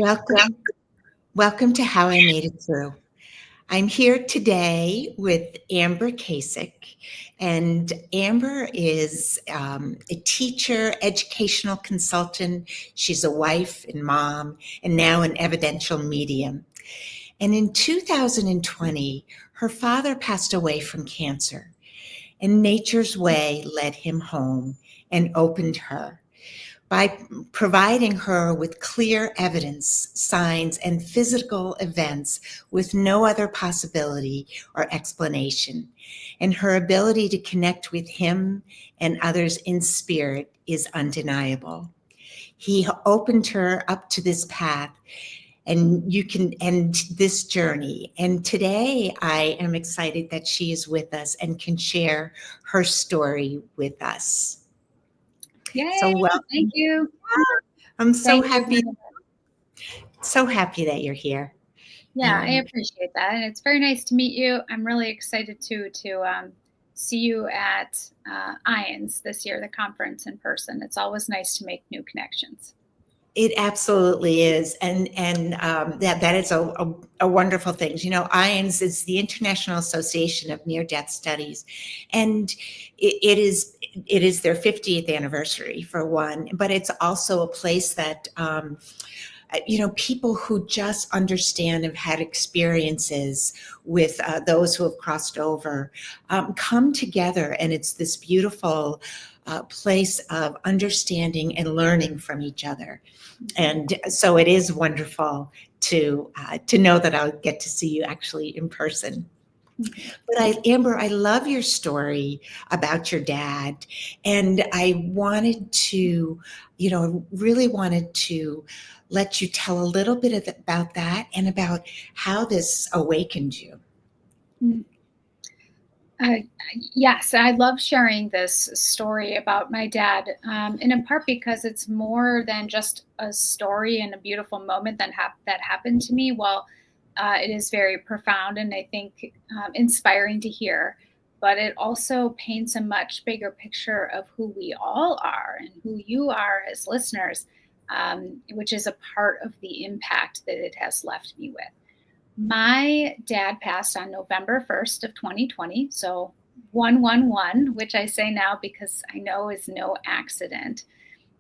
Welcome, welcome to How I Made It Through. I'm here today with Amber Kasic, and Amber is a teacher, educational consultant. She's a wife and mom, and now an evidential medium. And in 2020, her father passed away from cancer, and nature's way led him home and opened her by providing her with clear evidence, signs, and physical events with no other possibility or explanation. And her ability to connect with him and others in spirit is undeniable. He opened her up to this path, and you can end this journey. And today I am excited that she is with us and can share her story with us. Yay, So welcome. thank you. I'm so Thank happy. you. So happy that you're here. Yeah, I appreciate that. And it's very nice to meet you. I'm really excited to see you at IONS this year, the conference in person. It's always nice to make new connections. It absolutely is, and that is a wonderful thing. You know, IONS is the International Association of Near-Death Studies, and it is their 50th anniversary for one. But it's also a place that people who just understand, have had experiences with those who have crossed over, come together, and it's this beautiful place of understanding and learning from each other. And so it is wonderful to know that I'll get to see you actually in person. But Amber, I love your story about your dad, and I wanted to, really wanted to let you tell a little bit about that and about how this awakened you. Yes, I love sharing this story about my dad, and in part because it's more than just a story and a beautiful moment that happened to me. Well, it is very profound and I think inspiring to hear, but it also paints a much bigger picture of who we all are and who you are as listeners, which is a part of the impact that it has left me with. My dad passed on November 1st of 2020, so 111, which I say now because I know is no accident.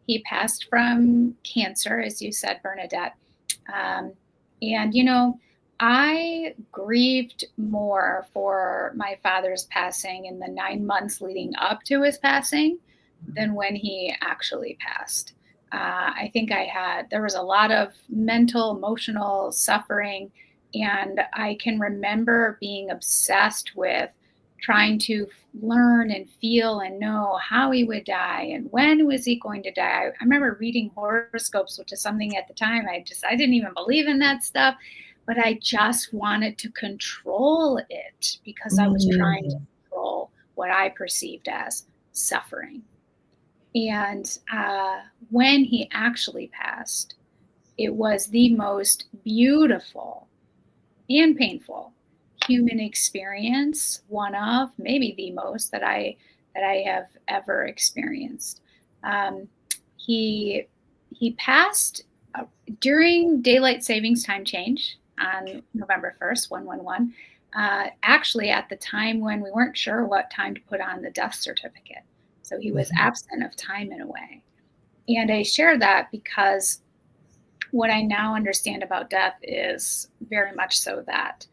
He passed from cancer, as you said, Bernadette. And I grieved more for my father's passing in the 9 months leading up to his passing than when he actually passed. I think there was a lot of mental, emotional suffering. And I can remember being obsessed with trying to learn and feel and know how he would die and when was he going to die. I remember reading horoscopes, which is something at the time I didn't even believe in that stuff, but I just wanted to control it because I was trying to control what I perceived as suffering. And when he actually passed, it was the most beautiful and painful human experience, one of maybe the most that I have ever experienced. He passed during daylight savings time change on November 1st, 111. Actually, at the time when we weren't sure what time to put on the death certificate, so he was absent of time in a way. And I share that because what I now understand about death is very much so that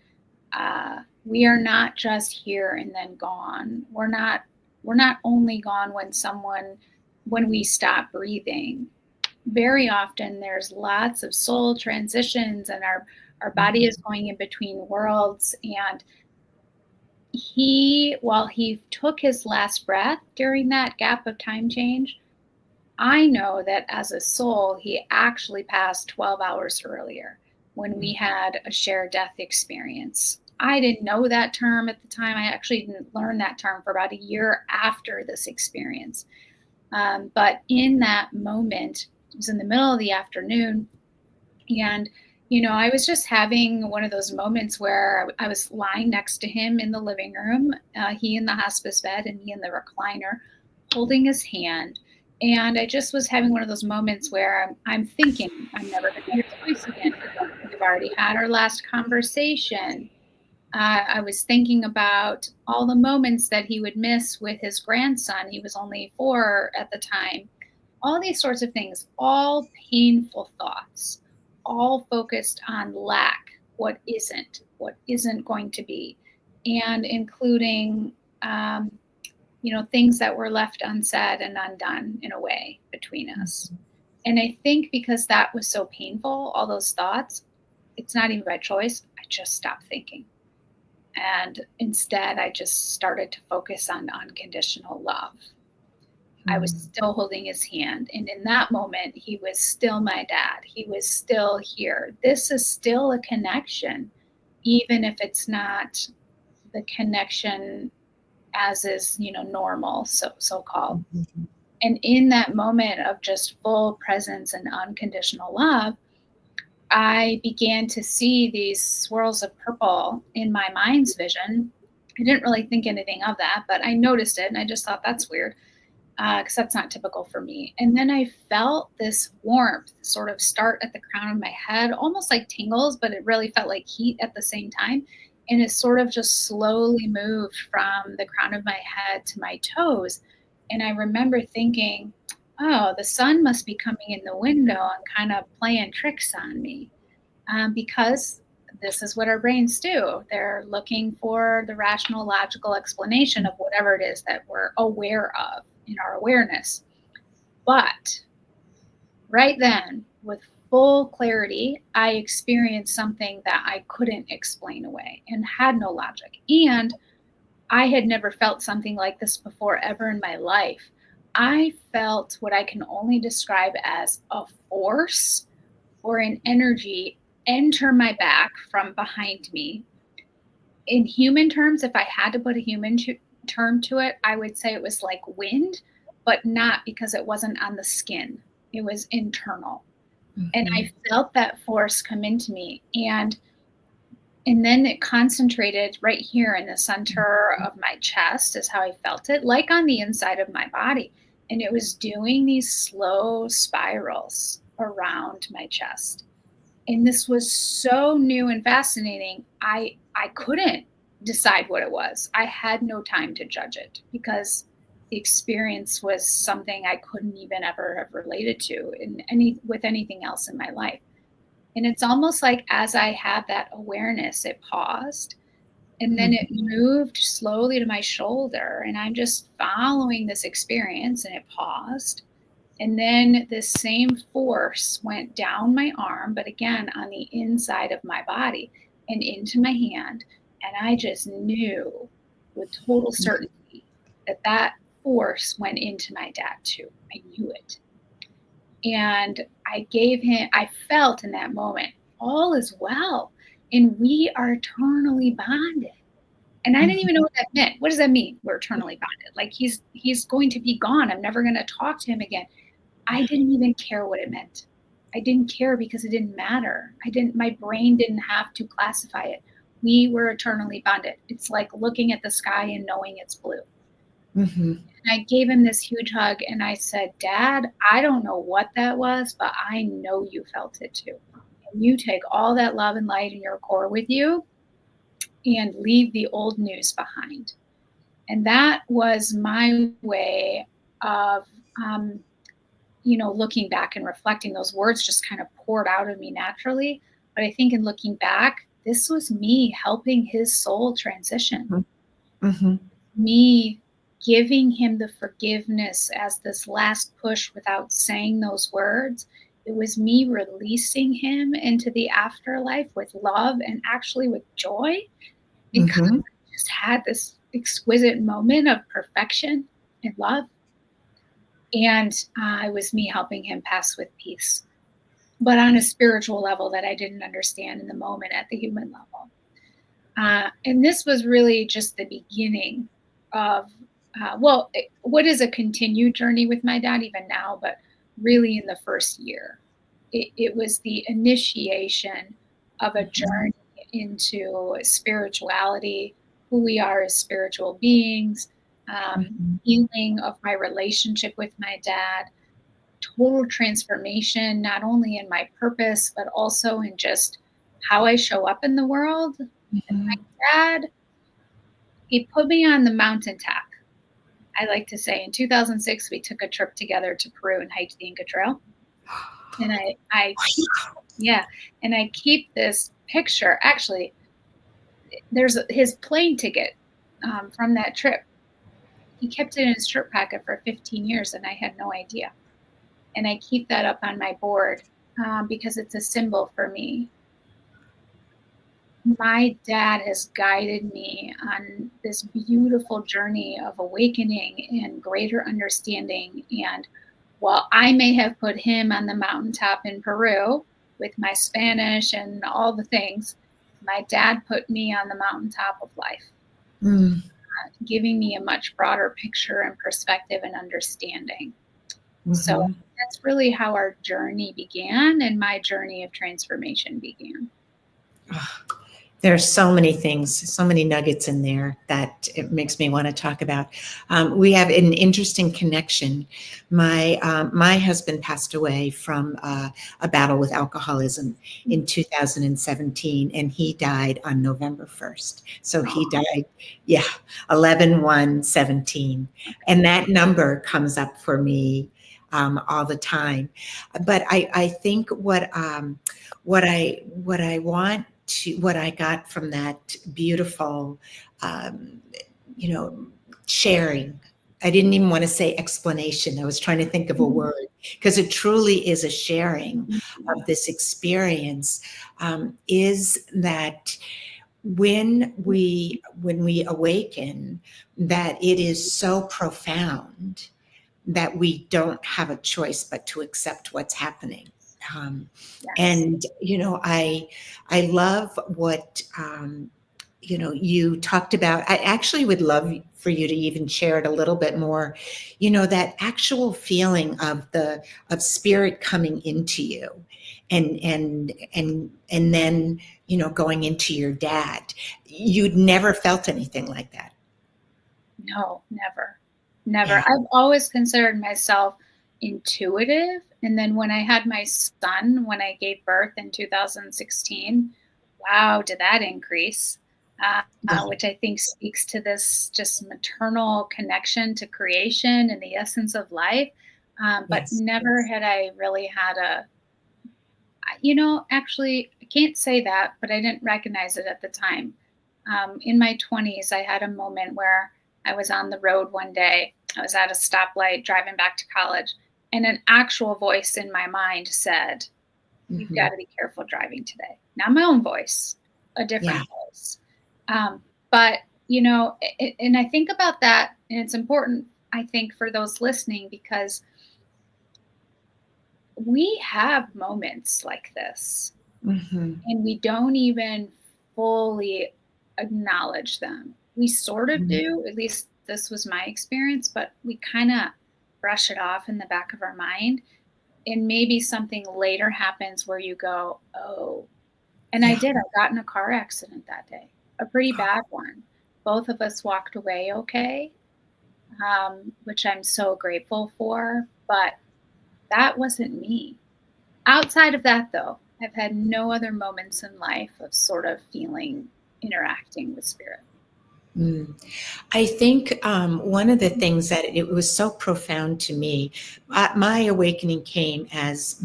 we are not just here and then gone. We're not only gone when we stop breathing. Very often there's lots of soul transitions and our body is going in between worlds. And while he took his last breath during that gap of time change, I know that as a soul, he actually passed 12 hours earlier when we had a shared death experience. I didn't know that term at the time. I actually didn't learn that term for about a year after this experience. But in that moment, it was in the middle of the afternoon, and I was just having one of those moments where I was lying next to him in the living room, he in the hospice bed and me in the recliner, holding his hand. And I just was having one of those moments where I'm thinking, I'm never going to hear his voice again. We've already had our last conversation. I was thinking about all the moments that he would miss with his grandson. He was only 4 at the time. All these sorts of things, all painful thoughts, all focused on lack, what isn't going to be, and including, um, things that were left unsaid and undone in a way between us. And I think because that was so painful, all those thoughts, it's not even by choice. I just stopped thinking. And instead, I just started to focus on unconditional love. I was still holding his hand. And in that moment, he was still my dad. He was still here. This is still a connection, even if it's not the connection as is, normal, so called. And in that moment of just full presence and unconditional love, I began to see these swirls of purple in my mind's vision. I didn't really think anything of that, but I noticed it and I just thought that's weird because that's not typical for me. And then I felt this warmth sort of start at the crown of my head, almost like tingles, but it really felt like heat at the same time. And it sort of just slowly moved from the crown of my head to my toes. And I remember thinking, oh, the sun must be coming in the window and kind of playing tricks on me because this is what our brains do. They're looking for the rational, logical explanation of whatever it is that we're aware of in our awareness. But right then, with full clarity, I experienced something that I couldn't explain away and had no logic. And I had never felt something like this before ever in my life. I felt what I can only describe as a force or an energy enter my back from behind me. In human terms, if I had to put a term to it, I would say it was like wind, but not because it wasn't on the skin. It was internal. And I felt that force come into me. And then it concentrated right here in the center of my chest is how I felt it, like on the inside of my body. And it was doing these slow spirals around my chest. And this was so new and fascinating. I couldn't decide what it was. I had no time to judge it because the experience was something I couldn't even ever have related to with anything else in my life. And it's almost like as I had that awareness, it paused and then it moved slowly to my shoulder. And I'm just following this experience and it paused. And then this same force went down my arm, but again, on the inside of my body and into my hand. And I just knew with total certainty that that force went into my dad too. I knew it. And I felt in that moment, all is well. And we are eternally bonded. And I didn't even know what that meant. What does that mean? We're eternally bonded. Like he's going to be gone. I'm never going to talk to him again. I didn't even care what it meant. I didn't care because it didn't matter. My brain didn't have to classify it. We were eternally bonded. It's like looking at the sky and knowing it's blue. And I gave him this huge hug and I said, Dad, I don't know what that was, but I know you felt it too. And you take all that love and light in your core with you and leave the old news behind. And that was my way of, looking back and reflecting. Those words just kind of poured out of me naturally. But I think in looking back, this was me helping his soul transition. Me giving him the forgiveness as this last push without saying those words. It was me releasing him into the afterlife with love and actually with joy because I just had this exquisite moment of perfection and love. And it was me helping him pass with peace, but on a spiritual level that I didn't understand in the moment at the human level. And this was really just the beginning of, what is a continued journey with my dad even now, but really in the first year. It was the initiation of a journey into spirituality, who we are as spiritual beings, healing of my relationship with my dad, total transformation, not only in my purpose, but also in just how I show up in the world. And Mhm. my dad, he put me on the mountaintop. I like to say in 2006, we took a trip together to Peru and hiked the Inca Trail. And yeah, and I keep this picture. Actually, there's his plane ticket from that trip. He kept it in his shirt pocket for 15 years, and I had no idea. And I keep that up on my board because it's a symbol for me. My dad has guided me on this beautiful journey of awakening and greater understanding. And while I may have put him on the mountaintop in Peru with my Spanish and all the things, my dad put me on the mountaintop of life, Mm. giving me a much broader picture and perspective and understanding. So Mhm. that's really how our journey began and my journey of transformation began. There's so many things, so many nuggets in there that it makes me want to talk about. We have an interesting connection. My husband passed away from a battle with alcoholism in 2017, and he died on November 1st. So he died, yeah, 11/1/17, and that number comes up for me all the time. But I think what I got from that beautiful, um, sharing. I didn't even want to say explanation. I was trying to think of a Mhm. word because it truly is a sharing Mhm. of this experience. Is that when we awaken, that it is so profound that we don't have a choice but to accept what's happening. Um, Yes. and I love what you talked about. I actually would love for you to even share it a little bit more. That actual feeling of spirit coming into you, and then going into your dad. You'd never felt anything like that. No, never. Never. Yeah. I've always considered myself intuitive. And then when I had my son, when I gave birth in 2016, wow, did that increase? Yeah. Which I think speaks to this just maternal connection to creation and the essence of life. But Yes. never had I really had actually, I can't say that, but I didn't recognize it at the time. In my 20s, I had a moment where I was on the road one day. I was at a stoplight driving back to college, and an actual voice in my mind said, "You've got Hmm. to be careful driving today." Not my own voice, a Yeah. different voice. But, and I think about that, and it's important, I think, for those listening because we have moments like this Hmm. and we don't even fully acknowledge them. We sort of do, at least this was my experience, but we kind of brush it off in the back of our mind. And maybe something later happens where you go, oh, and I Yeah. did. I got in a car accident that day, a pretty bad one. Both of us walked away okay, which I'm so grateful for. But that wasn't me. Outside of that, though, I've had no other moments in life of sort of feeling interacting with spirit. Mm. I think one of the things that it was so profound to me, my awakening came as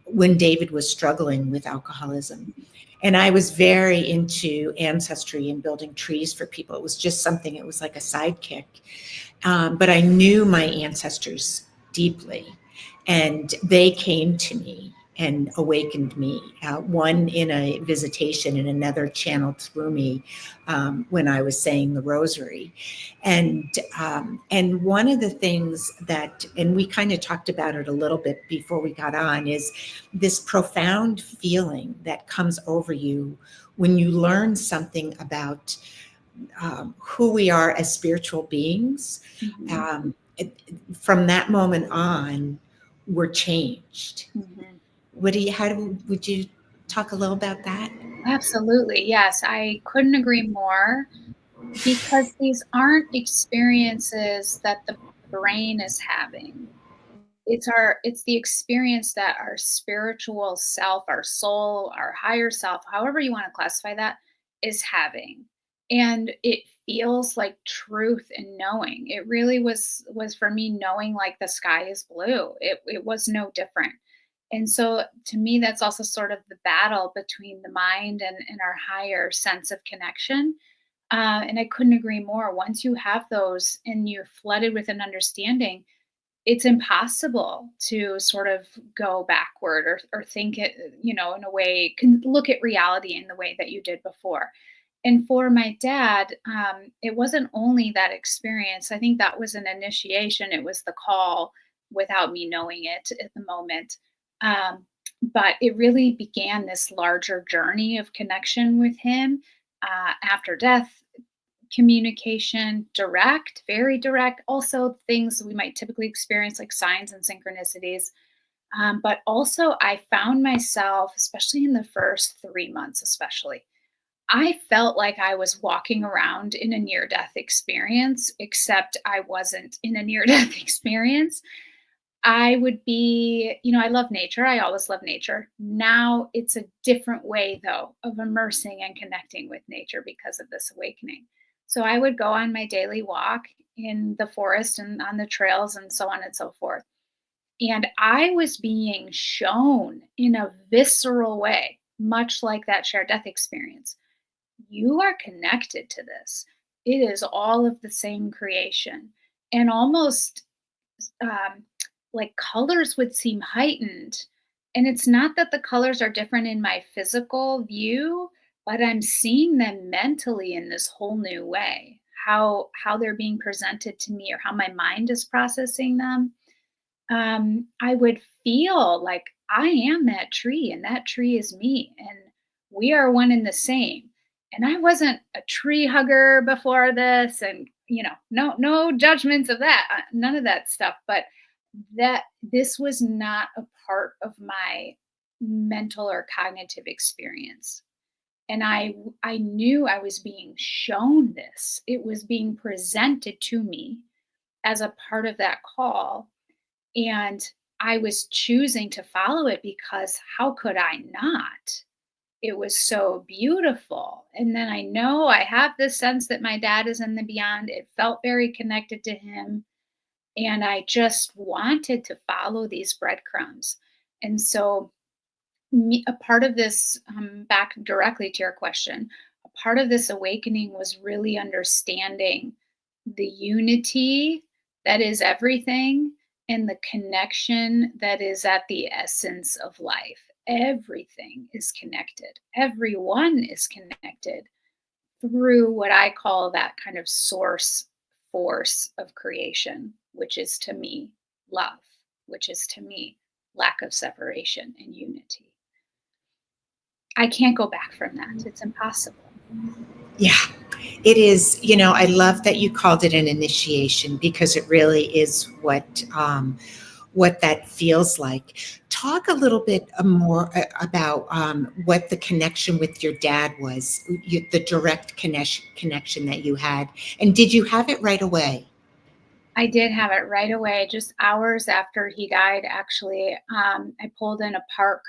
when David was struggling with alcoholism. And I was very into ancestry and building trees for people. It was just something, it was like a sidekick. But I knew my ancestors deeply, and they came to me and awakened me. One in a visitation, and another channeled through me when I was saying the rosary. And one of the things that, and we kind of talked about it a little bit before we got on, is this profound feeling that comes over you when you learn something about who we are as spiritual beings. Mhm, um, from that moment on, we're changed. mhm. Would you talk a little about that? Absolutely. Yes, I couldn't agree more because these aren't experiences that the brain is having. it's the experience that our spiritual self, our soul, our higher self, however you want to classify that, is having. And it feels like truth and knowing. It really was for me knowing like the sky is blue. It was no different. And so to me, that's also sort of the battle between the mind and our higher sense of connection. And I couldn't agree more. Once you have those and you're flooded with an understanding, it's impossible to sort of go backward or think it, in a way, can look at reality in the way that you did before. And for my dad, it wasn't only that experience. I think that was an initiation. It was the call without me knowing it at the moment. Um, but it really began this larger journey of connection with him after death, communication, direct, very direct, also things we might typically experience like signs and synchronicities. But also, I found myself, especially in the first 3 months, especially, I felt like I was walking around in a near death experience, except I wasn't in a near death experience. I would be, I love nature. I always love nature. Now it's a different way, though, of immersing and connecting with nature because of this awakening. So I would go on my daily walk in the forest and on the trails and so on and so forth. And I was being shown in a visceral way, much like that shared death experience. You are connected to this. It is all of the same creation. And almost um, like colors would seem heightened. And it's not that the colors are different in my physical view, but I'm seeing them mentally in this whole new way. How they're being presented to me or how my mind is processing them. I would feel like I am that tree and that tree is me and we are one and the same. And I wasn't a tree hugger before this and no judgments of that, none of that stuff, but that this was not a part of my mental or cognitive experience. And I knew I was being shown this. It was being presented to me as a part of that call, and I was choosing to follow it because how could I not? It was so beautiful. And then I know I have this sense that my dad is in the beyond. It felt very connected to him. And I just wanted to follow these breadcrumbs. And so, a part of this, back directly to your question, a part of this awakening was really understanding the unity that is everything and the connection that is at the essence of life. Everything is connected, everyone is connected through what I call that kind of source force of creation, which is to me love, which is to me lack of separation and unity. I can't go back from that. It's impossible. Yeah, it is. I love that you called it an initiation because it really is what that feels like. Talk a little bit more about what the connection with your dad was, the direct connection that you had, and did you have it right away? I did have it right away, just hours after he died, actually. I pulled in a park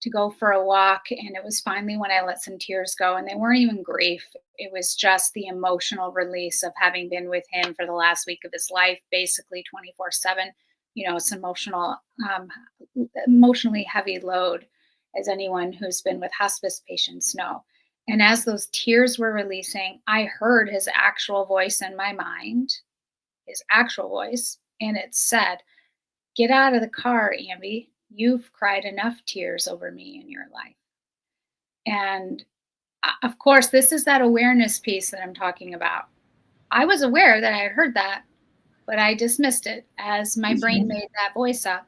to go for a walk, and it was finally when I let some tears go, and they weren't even grief. It was just the emotional release of having been with him for the last week of his life, basically 24/7. It's um, emotionally heavy load, as anyone who's been with hospice patients know. And as those tears were releasing, I heard his actual voice in my mind, his actual voice, and it said, "Get out of the car, Amby. You've cried enough tears over me in your life." And of course, this is that awareness piece that I'm talking about. I was aware that I had heard that, but I dismissed it as my brain Mhm. made that voice up.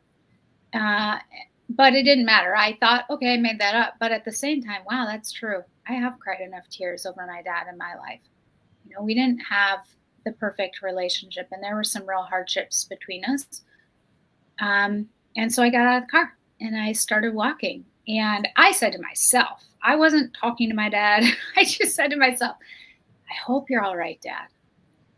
Uh, but it didn't matter. I thought, okay, I made that up. But at the same time, wow, that's true. I have cried enough tears over my dad in my life. We didn't have the perfect relationship, and there were some real hardships between us. And so I got out of the car and I started walking. And I said to myself, I wasn't talking to my dad. I just said to myself, I hope you're all right, Dad.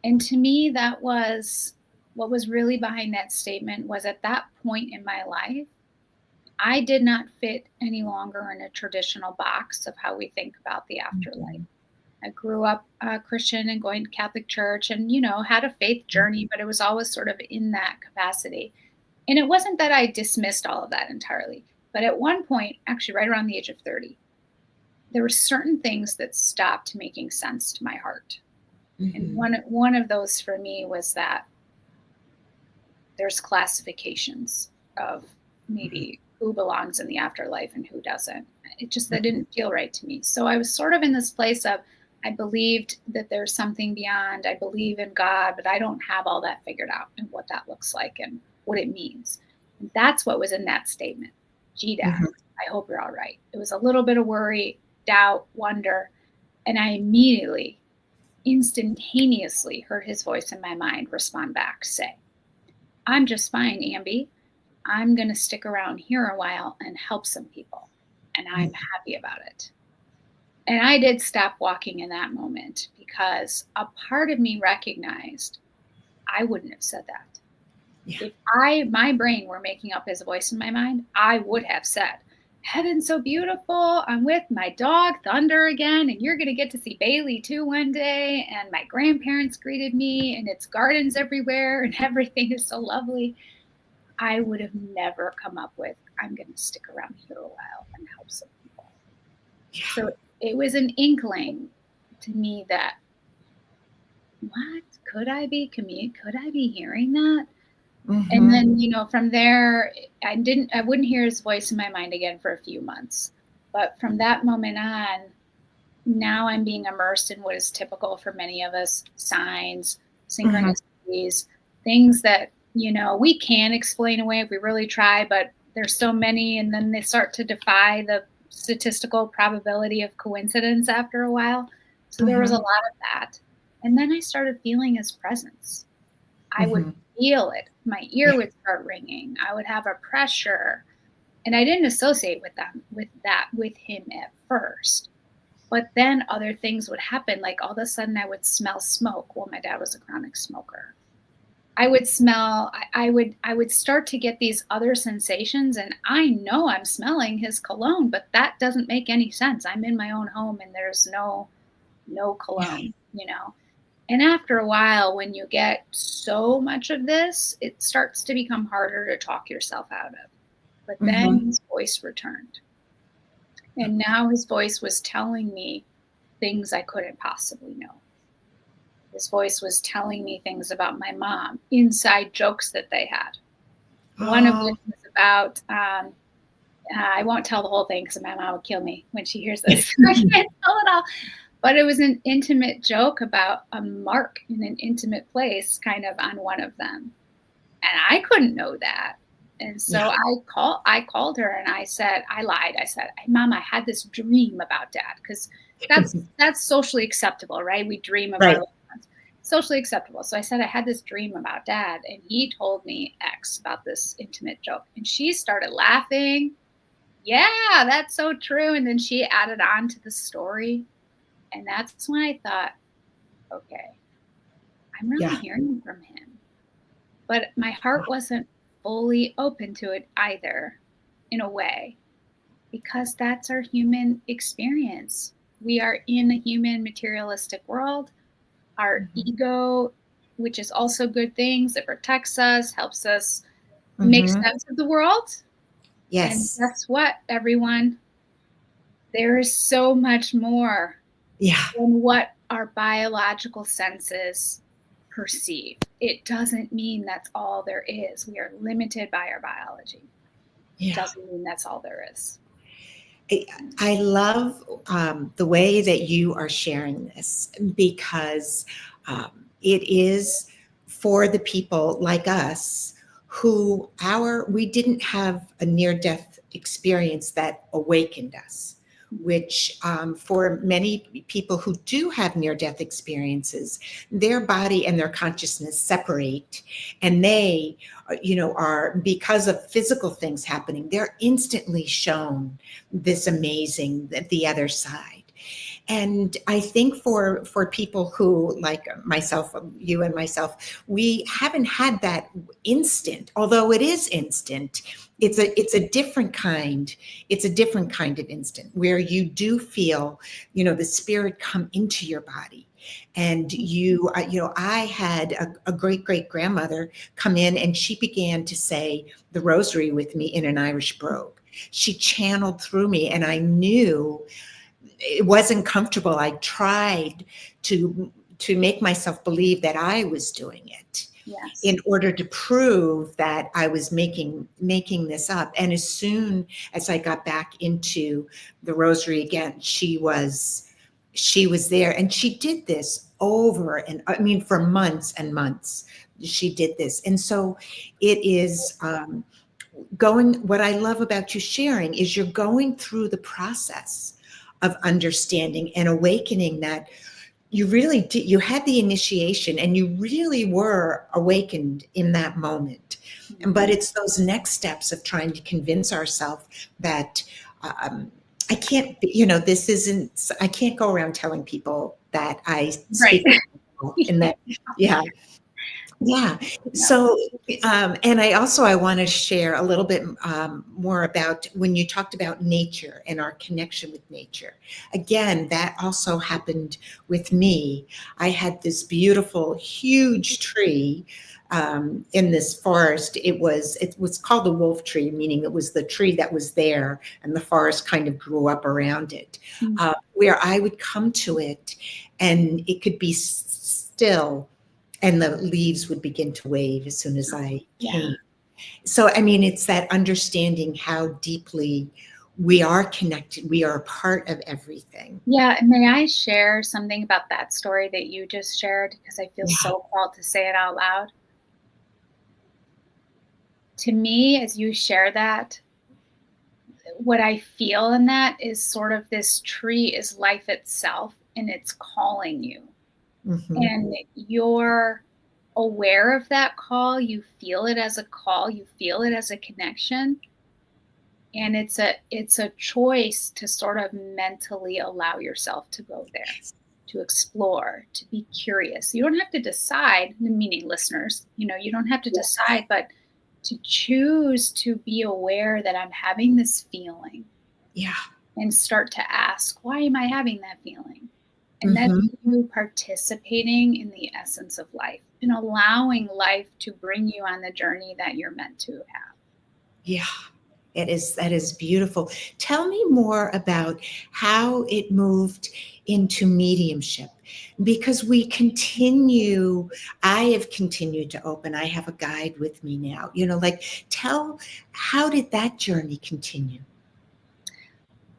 And to me, that was what was really behind that statement was at that point in my life, I did not fit any longer in a traditional box of how we think about the afterlife. Mhm. I grew up Christian and going to Catholic church and, had a faith journey, but it was always sort of in that capacity. And it wasn't that I dismissed all of that entirely, but at one point, actually right around the age of 30, there were certain things that stopped making sense to my heart. And Mhm. one of those for me was that there's classifications of Mhm. maybe who belongs in the afterlife and who doesn't. It just that Mhm. didn't feel right to me. So I was sort of in this place of I believed that there's something beyond. I believe in God, but I don't have all that figured out and what that looks like and what it means. And that's what was in that statement. GDAX, Mhm. I hope you're all right. It was a little bit of worry, doubt, wonder, and I immediately, instantaneously heard his voice in my mind respond back, say, I'm just fine, Amby. I'm going to stick around here a while and help some people. And I'm Mhm. happy about it. And I did stop walking in that moment because a part of me recognized I wouldn't have said that. Yeah. If my brain were making up his voice in my mind, I would have said, Heaven's so beautiful. I'm with my dog, Thunder, again, and you're going to get to see Bailey too one day. And my grandparents greeted me, and it's gardens everywhere, and everything is so lovely. I would have never come up with, I'm going to stick around here a while and help some people. Yeah. So it was an inkling to me that, what could I be could I be hearing that? And Mhm. then, from there, I wouldn't hear his voice in my mind again for a few months. But from that moment on, now I'm being immersed in what is typical for many of us, signs, Mhm. synchronicities, things that, we can explain away if we really try, but there's so many, and then they start to defy the statistical probability of coincidence after a while. So there was a Mhm. lot of that. And then I started feeling his presence. I would Mhm. feel it. My Yeah. ear would start ringing. I would have a pressure. And I didn't associate with him at first. But then other things would happen. Like all of a sudden I would smell smoke. Well, my dad was a chronic smoker. I would smell, I would start to get these other sensations, and I know I'm smelling his cologne, but that doesn't make any sense. I'm in my own home and there's no Yeah. cologne, you know. And after a while, when you get so much of this, it starts to become harder to talk yourself out of. But then Mhm. his voice returned. And now his voice was telling me things I couldn't possibly know. His voice was telling me things about my mom, inside jokes that they had. One of Oh. which was about, I won't tell the whole thing because my mom would kill me when she hears this. I can't tell it all. But it was an intimate joke about a mark in an intimate place, kind of on one of them. And I couldn't know that. And Yeah. so I called her and I said, I lied. I said, "Hey, Mom, I had this dream about Dad," because that's socially acceptable, right? We dream of our Right. loved ones. Socially acceptable. So I said I had this dream about Dad, and he told me X about this intimate joke. And she started laughing. Yeah, that's so true. And then she added on to the story. And that's when I thought, okay, I'm really Yeah. hearing from him. But my heart wasn't fully open to it either, in a way, because that's our human experience. We are in a human materialistic world. Our Mhm. ego, which is also good things, it protects us, helps us make Mhm. sense of the world. And Yes. guess what, everyone? There is so much more Yeah. than what our biological senses perceive. It doesn't mean that's all there is. We are limited by our biology. It Yeah. doesn't mean that's all there is. I I love the way that you are sharing this because it is for the people like us who we didn't have a near death experience that awakened us, which for many people who do have near death experiences, their body and their consciousness separate, and they are, because of physical things happening, they're instantly shown this amazing, the other side. And I think for people who, like myself, you and myself, we haven't had that instant, although it is instant. It's a different kind. It's a different kind of instant where you do feel, the spirit come into your body. And I had a great great grandmother come in, and she began to say the rosary with me in an Irish brogue. She channeled through me, and I knew it wasn't comfortable. I tried to make myself believe that I was doing it Yes. in order to prove that I was making this up. And as soon as I got back into the rosary again, she was there, and she did this over, and I mean for months and months she did this. And so it is what I love about you sharing is you're going through the process of understanding and awakening that you really did. You had the initiation and you really were awakened in that moment. But it's those next steps of trying to convince ourselves that I can't, this isn't, I can't go around telling people that I Right. speak with people and that, yeah. Yeah. So, and I want to share a little bit more about when you talked about nature and our connection with nature. Again, that also happened with me. I had this beautiful, huge tree in this forest. It was called the wolf tree, meaning it was the tree that was there, and the forest kind of grew up around it. Where I would come to it, and it could be still, and the leaves would begin to wave as soon as I came. So, I mean, it's that understanding how deeply we are connected. We are a part of everything. Yeah. And may I share something about that story that you just shared? Because I feel Yeah. so called to say it out loud. To me, as you share that, what I feel in that is sort of this tree is life itself, and it's calling you. Mm-hmm. And you're aware of that call. You feel it as a call, you feel it as a connection. And it's a choice to sort of mentally allow yourself to go there, to explore, to be curious. You don't have to decide, meaning listeners, you don't have to decide, but to choose to be aware that I'm having this feeling. Yeah. And start to ask, why am I having that feeling? And that's Mm-hmm. you participating in the essence of life and allowing life to bring you on the journey that you're meant to have. Yeah. That is beautiful. Tell me more about how it moved into mediumship, because I have continued to open. I have a guide with me now, how did that journey continue?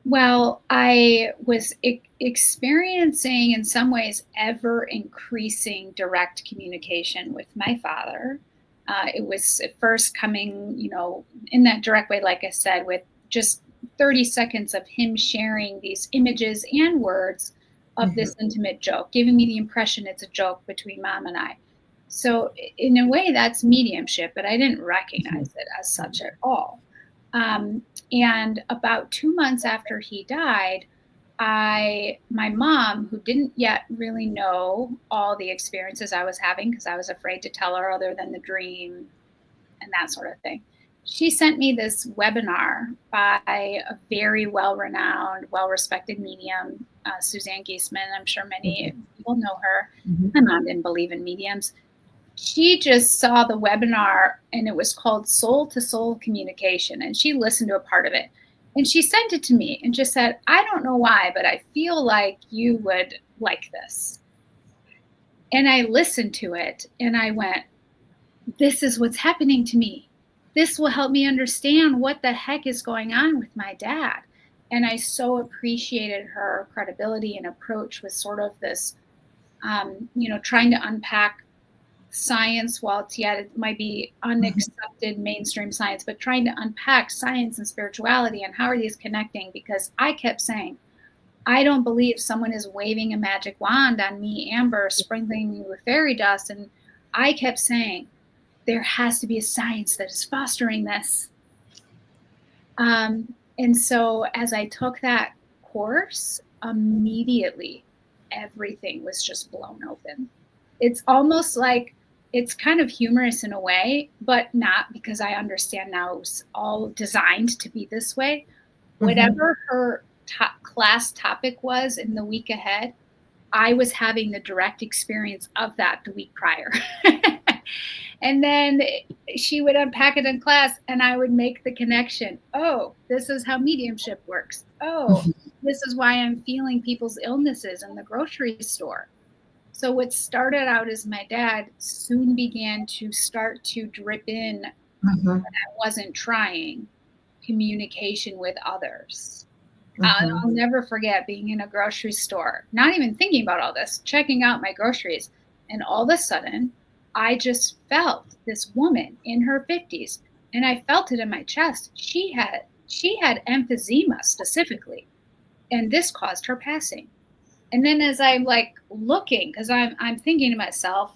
Well, I was experiencing, in some ways, ever increasing direct communication with my father. It was at first coming, in that direct way, like I said, with just 30 seconds of him sharing these images and words of Mhm. this intimate joke, giving me the impression it's a joke between mom and I. So, in a way, that's mediumship, but I didn't recognize it as such at all. Um, and about 2 months after he died, my mom, who didn't yet really know all the experiences I was having because I was afraid to tell her other than the dream and that sort of thing, she sent me this webinar by a very well-renowned, well-respected medium, Suzanne Giesemann. I'm sure many Mhm. people know her. Mhm. My mom didn't believe in mediums. She just saw the webinar, and it was called Soul to Soul Communication, and she listened to a part of it. And she sent it to me and just said, I don't know why, but I feel like you would like this. And I listened to it and I went, this is what's happening to me. This will help me understand what the heck is going on with my dad. And I so appreciated her credibility and approach with sort of this, trying to unpack science, while it might be Mhm. unaccepted mainstream science, but trying to unpack science and spirituality and how are these connecting? Because I kept saying, I don't believe someone is waving a magic wand on me, Amber, sprinkling me with fairy dust. And I kept saying, there has to be a science that is fostering this. And so as I took that course, immediately everything was just blown open. It's almost like, it's kind of humorous in a way, but not, because I understand now it was all designed to be this way. Whatever her class topic was in the week ahead, I was having the direct experience of that the week prior. And then she would unpack it in class and I would make the connection. Oh, this is how mediumship works. Oh, this is why I'm feeling people's illnesses in the grocery store. So what started out as my dad soon began to start to drip in, I wasn't trying, communication with others. I'll never forget being in a grocery store, not even thinking about all this, checking out my groceries. And all of a sudden, I just felt this woman in her 50s, and I felt it in my chest. She had emphysema specifically, and this caused her passing. And then as I'm like looking, because I'm thinking to myself,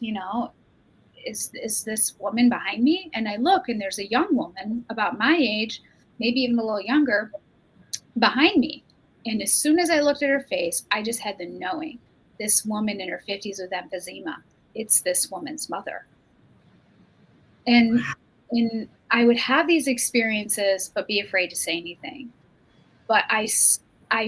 is this woman behind me? And I look, and there's a young woman about my age, maybe even a little younger, behind me. And as soon as I looked at her face, I just had the knowing, this woman in her 50s with emphysema, it's this woman's mother. And I would have these experiences, but be afraid to say anything. But I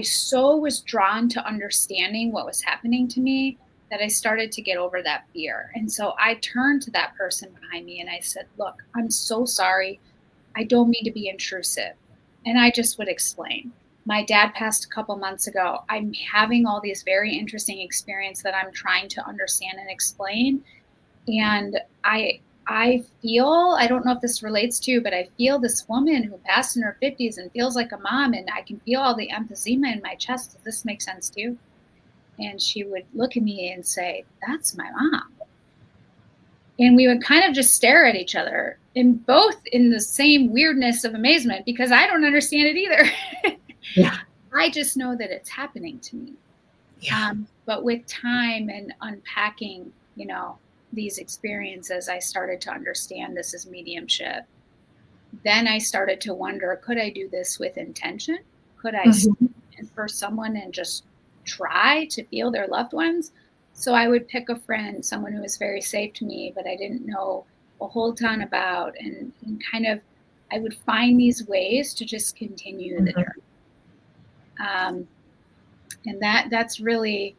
so was drawn to understanding what was happening to me that I started to get over that fear. And so I turned to that person behind me and I said, look, I'm so sorry. I don't mean to be intrusive. And I just would explain. My dad passed a couple months ago. I'm having all these very interesting experiences that I'm trying to understand and explain. And I feel, I don't know if this relates to you, but I feel this woman who passed in her 50s and feels like a mom, and I can feel all the emphysema in my chest. Does this make sense to you? And she would look at me and say, that's my mom. And we would kind of just stare at each other, and both in the same weirdness of amazement, because I don't understand it either. Yeah. I just know that it's happening to me. Yeah. But with time and unpacking, these experiences, I started to understand this is mediumship. Then I started to wonder, could I do this with intention? Could I stand for someone and just try to feel their loved ones? So I would pick a friend, someone who was very safe to me, but I didn't know a whole ton about, and kind of, I would find these ways to just continue the journey. And that's really,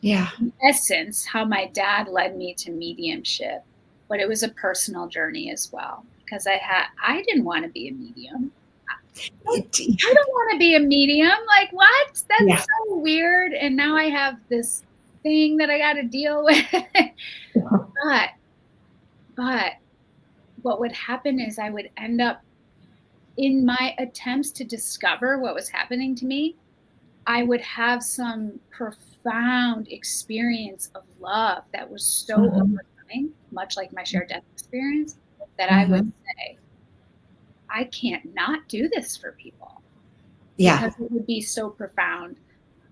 in essence, how my dad led me to mediumship. But it was a personal journey as well, because I didn't want to be a medium. I don't want to be a medium. Like, what? That's so weird. And now I have this thing that I got to deal with. But what would happen is I would end up, in my attempts to discover what was happening to me, I would have some profound experience of love that was so overwhelming, much like my shared death experience, that I would say, I can't not do this for people. Yeah. Because it would be so profound.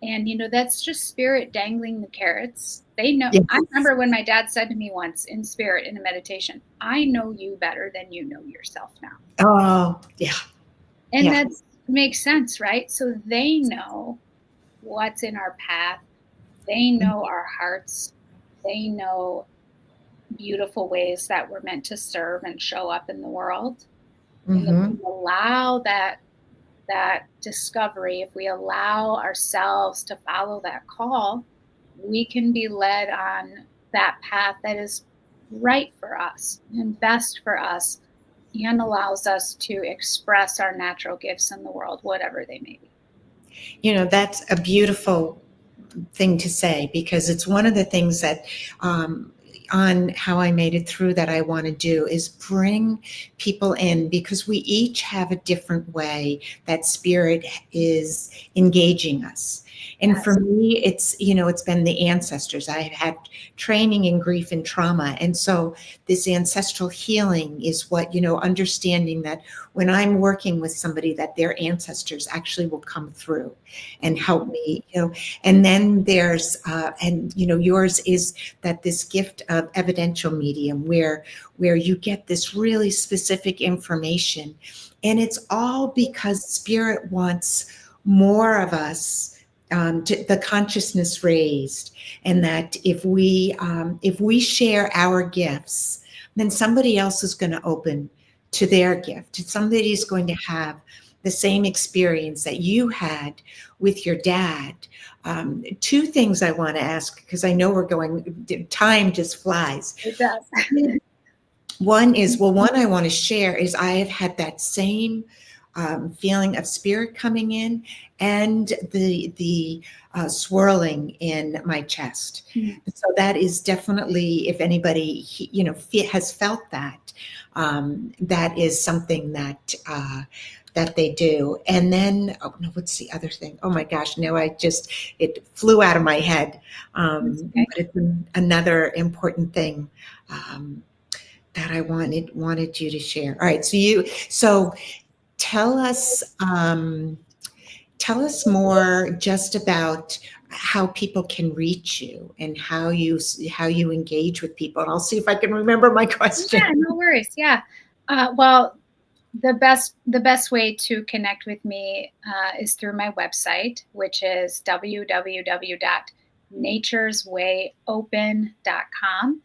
And, that's just spirit dangling the carrots. They know. Yes. I remember when my dad said to me once in spirit in a meditation, I know you better than you know yourself now. Oh, yeah. And that makes sense, right? So they know what's in our path. They know our hearts. They know beautiful ways that we're meant to serve and show up in the world. And if we allow that discovery, if we allow ourselves to follow that call, we can be led on that path that is right for us and best for us, and allows us to express our natural gifts in the world, whatever they may be. That's a beautiful thing to say, because it's one of the things that on How I Made It Through that I want to do is bring people in, because we each have a different way that spirit is engaging us. And for me, it's been the ancestors. I've had training in grief and trauma. And so this ancestral healing is what, understanding that when I'm working with somebody, that their ancestors actually will come through and help me, and then there's, yours is that this gift of evidential medium where you get this really specific information. And it's all because spirit wants more of us the consciousness raised, and that if we share our gifts, then somebody else is going to open to their gift. Somebody's going to have the same experience that you had with your dad. Two things I want to ask, because I know time just flies. It does. One I want to share is I have had that same feeling of spirit coming in, and the swirling in my chest. Mm. So that is definitely, if anybody has felt that, that is something that they do. And then, oh no, what's the other thing? Oh my gosh, no, it flew out of my head. Okay. But it's another important thing. That I wanted you to share. All right, so tell us more just about how people can reach you and how you engage with people. And I'll see if I can remember my question. Yeah, no worries. Yeah. Well, the best way to connect with me is through my website, which is www.natureswayopen.com.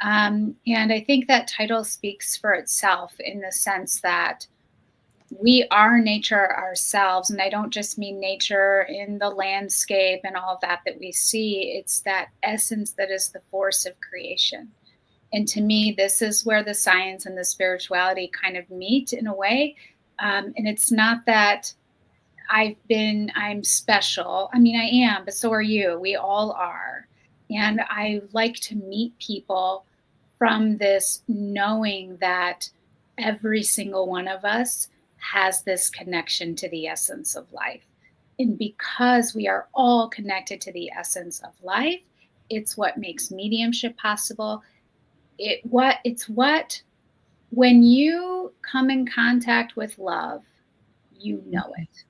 And I think that title speaks for itself in the sense that we are nature ourselves. And I don't just mean nature in the landscape and all of that we see. It's that essence that is the force of creation. And to me, this is where the science and the spirituality kind of meet in a way. And it's not that I'm special. I mean, I am, but so are you. We all are. And I like to meet people from this knowing that every single one of us has this connection to the essence of life. And because we are all connected to the essence of life, it's what makes mediumship possible. It's what when you come in contact with love, you know it.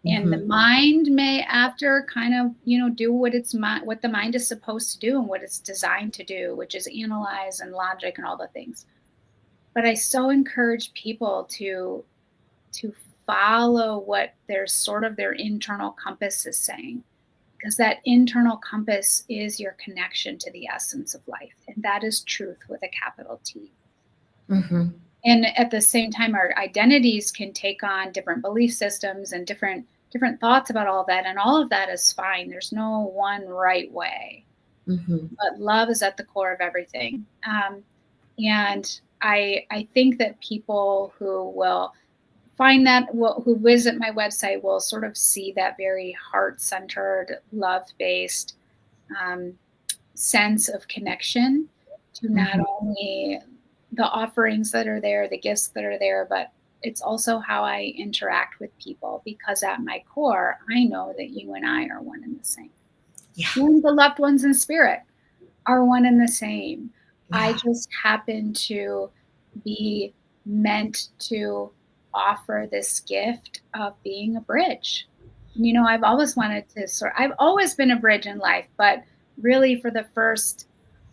And the Mhm. mind may, after kind of, do what what the mind is supposed to do and what it's designed to do, which is analyze and logic and all the things. But I so encourage people to follow what their internal compass is saying, because that internal compass is your connection to the essence of life, and that is truth with a capital T. Mhm. And at the same time, our identities can take on different belief systems and different thoughts about all that, and all of that is fine. There's no one right way, Mhm. but love is at the core of everything. And I think that people who will find that, who visit my website, will sort of see that very heart-centered, love-based um, sense of connection to not Mhm. only the offerings that are there, the gifts that are there, but it's also how I interact with people, because at my core, I know that you and I are one and the same. Yeah. And the loved ones in spirit are one and the same. I Yeah. just happen to be meant to offer this gift of being a bridge. I've always wanted to I've always been a bridge in life, but really for the first,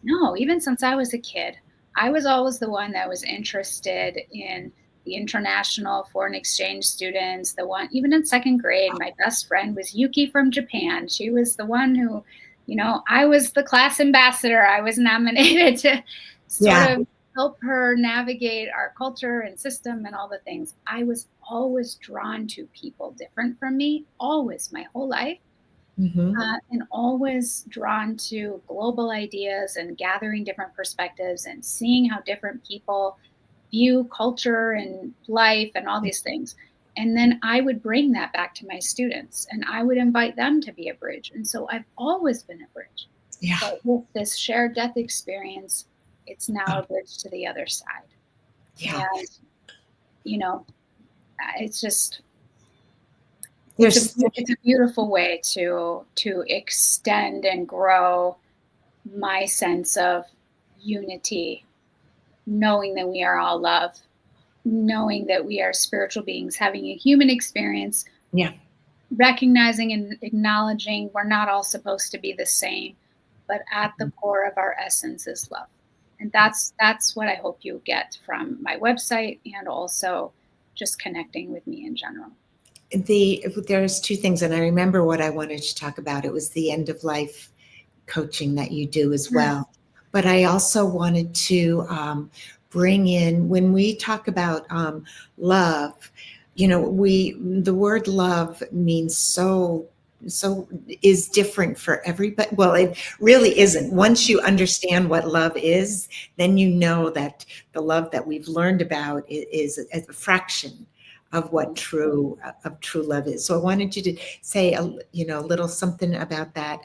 no, even since I was a kid, I was always the one that was interested in the international foreign exchange students. The one, even in second grade, my best friend was Yuki from Japan. She was the one who, I was the class ambassador. I was nominated to sort Yeah. of help her navigate our culture and system and all the things. I was always drawn to people different from me, always, my whole life. Mhm. And always drawn to global ideas and gathering different perspectives and seeing how different people view culture and life and all these things. And then I would bring that back to my students and I would invite them to be a bridge. And so I've always been a bridge. Yeah. But with this shared death experience, it's now Oh, a bridge to the other side. yeah. And, you know, it's just, There's it's a beautiful way to extend and grow my sense of unity, knowing that we are all love, knowing that we are spiritual beings having a human experience, yeah. recognizing and acknowledging we're not all supposed to be the same, but at the core of our essence is love. And that's what I hope you get from my website, and also just connecting with me in general. There's two things, and I remember what I wanted to talk about. It was the end of life coaching that you do as well. But I also wanted to bring in, when we talk about love, the word love means so is different for everybody. Well, it really isn't. Once you understand what love is, then you know that the love that we've learned about is a fraction of what true love is. So I wanted you to say a little something about that,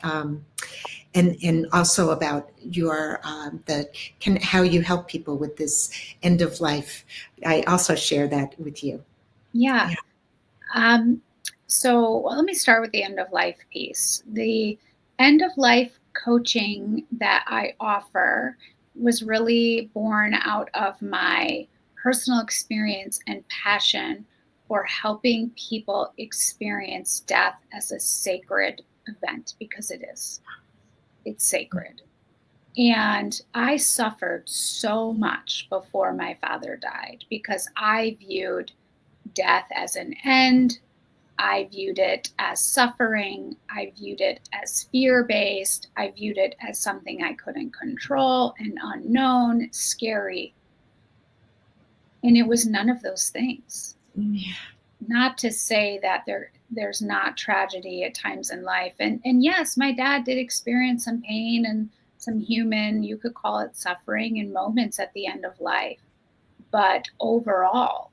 and also about your how you help people with this end of life. I also share that with you. Yeah. Yeah. So let me start with the end of life piece. The end of life coaching that I offer was really born out of my personal experience and passion for helping people experience death as a sacred event, because it is. It's sacred. And I suffered so much before my father died because I viewed death as an end. I viewed it as suffering. I viewed it as fear-based. I viewed it as something I couldn't control, and unknown, scary. And it was none of those things. Yeah. Not to say that there's not tragedy at times in life. And yes, my dad did experience some pain and some human, you could call it suffering, in moments at the end of life. But overall,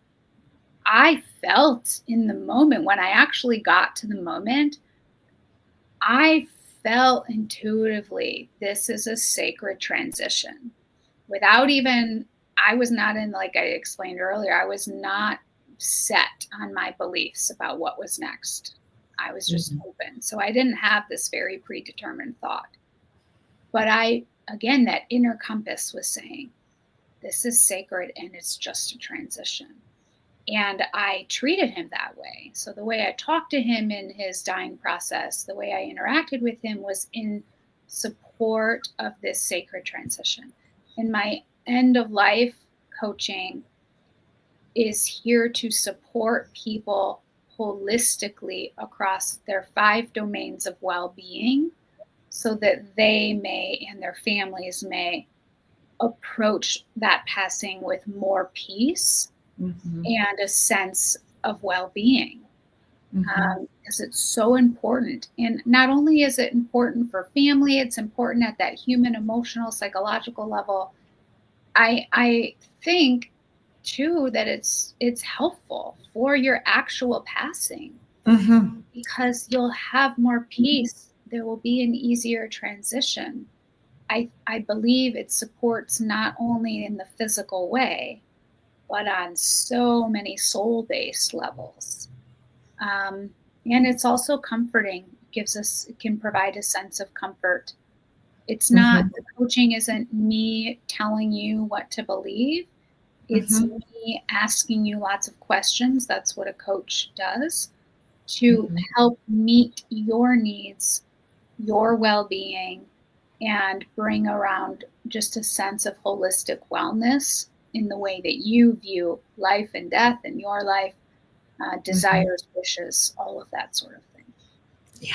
I felt in the moment, when I actually got to the moment, I felt intuitively this is a sacred transition. Without even, I was not in, like I explained earlier, I was not set on my beliefs about what was next. I was just Mhm. open. So I didn't have this very predetermined thought. But again, that inner compass was saying, this is sacred and it's just a transition. And I treated him that way. So the way I talked to him in his dying process, the way I interacted with him was in support of this sacred transition. And my end of life coaching is here to support people holistically across their 5 domains of well-being so that they may and their families may approach that passing with more peace Mhm. and a sense of well-being, Mhm. because it's so important. And not only is it important for family, it's important at that human, emotional, psychological level. I think too that it's helpful for your actual passing, Mhm. because you'll have more peace. There will be an easier transition. I believe it supports not only in the physical way, but on so many soul-based levels. Um, and it's also comforting. It can provide a sense of comfort. It's not, Mhm. the coaching isn't me telling you what to believe. It's Mhm. me asking you lots of questions. That's what a coach does, to Mhm. help meet your needs, your well-being, and bring around just a sense of holistic wellness in the way that you view life and death and your life, Mhm. desires, wishes, all of that sort of thing. Yeah,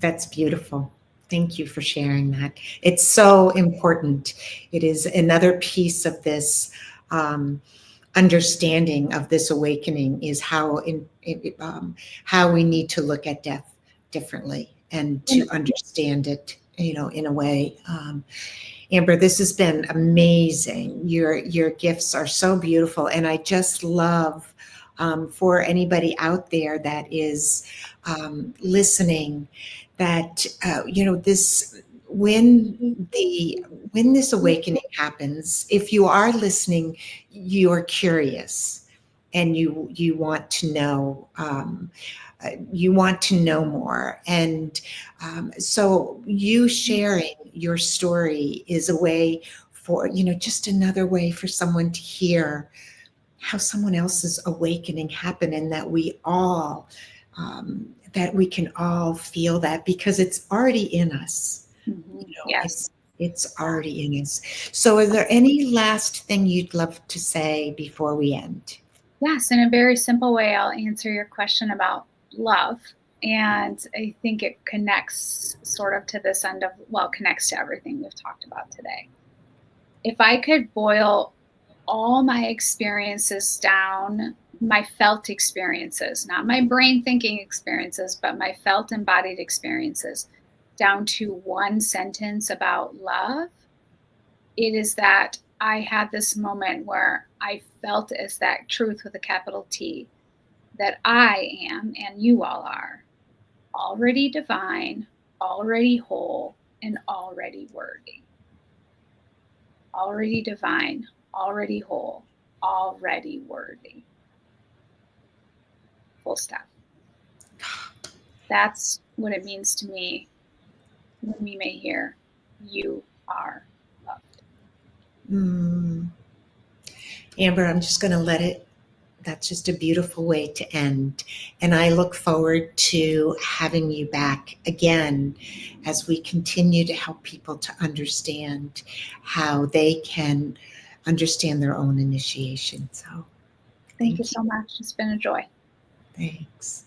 that's beautiful. Thank you for sharing that. It's so important. It is another piece of this um, understanding of this awakening is how we need to look at death differently and And to understand it, in a way. Amber, this has been amazing. Your gifts are so beautiful, and I just love, for anybody out there that is listening, that this when the when this awakening happens, if you are listening, you're curious and you want to know. You want to know more. And so you sharing your story is a way for, just another way for someone to hear how someone else's awakening happened, and that we can all feel that because it's already in us. yes. It's already in us. So is there any last thing you'd love to say before we end? Yes, in a very simple way, I'll answer your question about love. And I think it connects sort of to this end of, well, connects to everything we've talked about today. If I could boil all my experiences down, my felt experiences, not my brain thinking experiences, but my felt embodied experiences, down to one sentence about love, it is that I had this moment where I felt as that truth with a capital T, that I am, and you all are, already divine, already whole, and already worthy. Already divine, already whole, already worthy. Full stop. That's what it means to me when we may hear, you are loved. Amber, I'm just going to let it. That's just a beautiful way to end. And I look forward to having you back again as we continue to help people to understand how they can understand their own initiation. So Thank you thank you. so much. It's been a joy. Thanks.